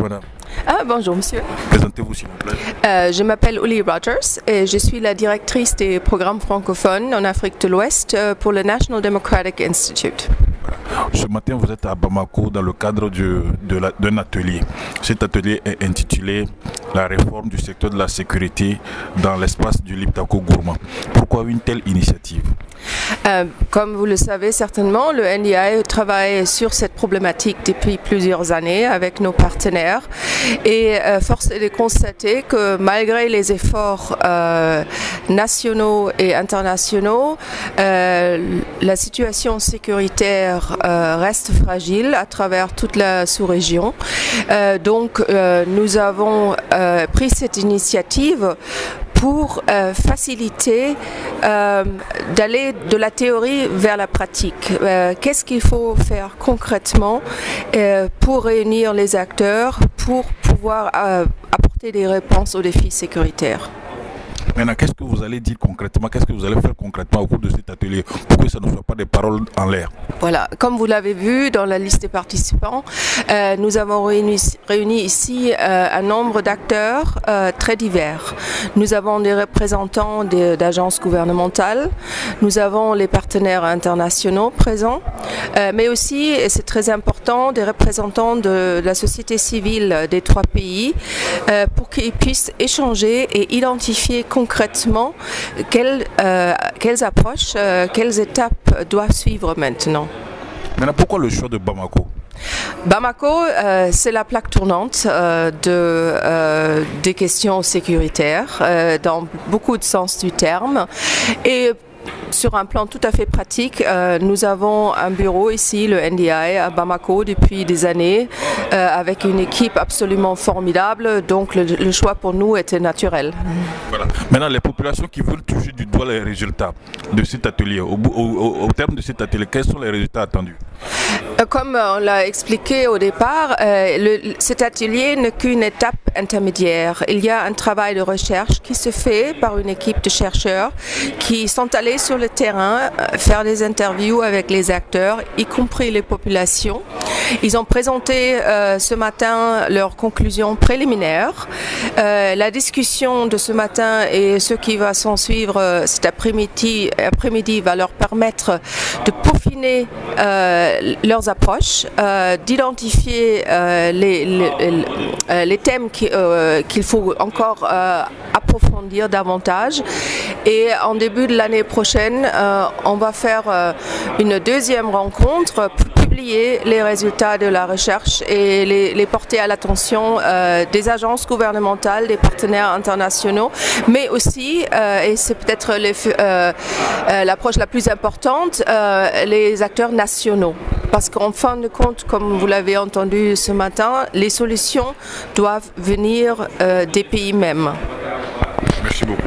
madame. Bonjour monsieur. Présentez-vous s'il vous plaît. Je m'appelle Uli Rogers et je suis la directrice des programmes francophones en Afrique de l'Ouest pour le National Democratic Institute. Ce matin, vous êtes à Bamako dans le cadre d'un atelier. Cet atelier est intitulé « La réforme du secteur de la sécurité dans l'espace du Liptako Gourma ». Pourquoi une telle initiative? Comme vous le savez certainement, le NDI travaille sur cette problématique depuis plusieurs années avec nos partenaires et force est de constater que malgré les efforts nationaux et internationaux, la situation sécuritaire reste fragile à travers toute la sous-région. Donc nous avons pris cette initiative pour faciliter d'aller de la théorie vers la pratique. Qu'est-ce qu'il faut faire concrètement pour réunir les acteurs, pour pouvoir apporter des réponses aux défis sécuritaires? Maintenant, qu'est-ce que vous allez dire concrètement, qu'est-ce que vous allez faire concrètement au cours de cet atelier pour que ça ne soit pas des paroles en l'air? Voilà, comme vous l'avez vu dans la liste des participants, nous avons réuni ici un nombre d'acteurs très divers. Nous avons des représentants d'agences gouvernementales, nous avons les partenaires internationaux présents, mais aussi, et c'est très important, des représentants de la société civile des trois pays pour qu'ils puissent échanger et identifier concrètement quelles approches, quelles étapes doivent suivre maintenant. Maintenant, pourquoi le choix de Bamako? Bamako, c'est la plaque tournante des questions sécuritaires dans beaucoup de sens du terme. Et sur un plan tout à fait pratique, nous avons un bureau ici, le NDI, à Bamako depuis des années, avec une équipe absolument formidable, donc le choix pour nous était naturel. Voilà. Maintenant, les populations qui veulent toucher du doigt les résultats de cet atelier, au terme de cet atelier, quels sont les résultats attendus? Comme on l'a expliqué au départ, cet atelier n'est qu'une étape intermédiaire. Il y a un travail de recherche qui se fait par une équipe de chercheurs qui sont allés sur le terrain faire des interviews avec les acteurs, y compris les populations. Ils ont présenté ce matin leurs conclusions préliminaires. La discussion de ce matin et ce qui va s'en suivre cet après-midi va leur permettre de peaufiner leurs approches, d'identifier les thèmes qu'il faut encore approfondir davantage. Et en début de l'année prochaine, on va faire une deuxième rencontre pour publier les résultats de la recherche et les porter à l'attention des agences gouvernementales, des partenaires internationaux, mais aussi, et c'est peut-être l'approche la plus importante, les acteurs nationaux. Parce qu'en fin de compte, comme vous l'avez entendu ce matin, les solutions doivent venir des pays mêmes. Merci beaucoup.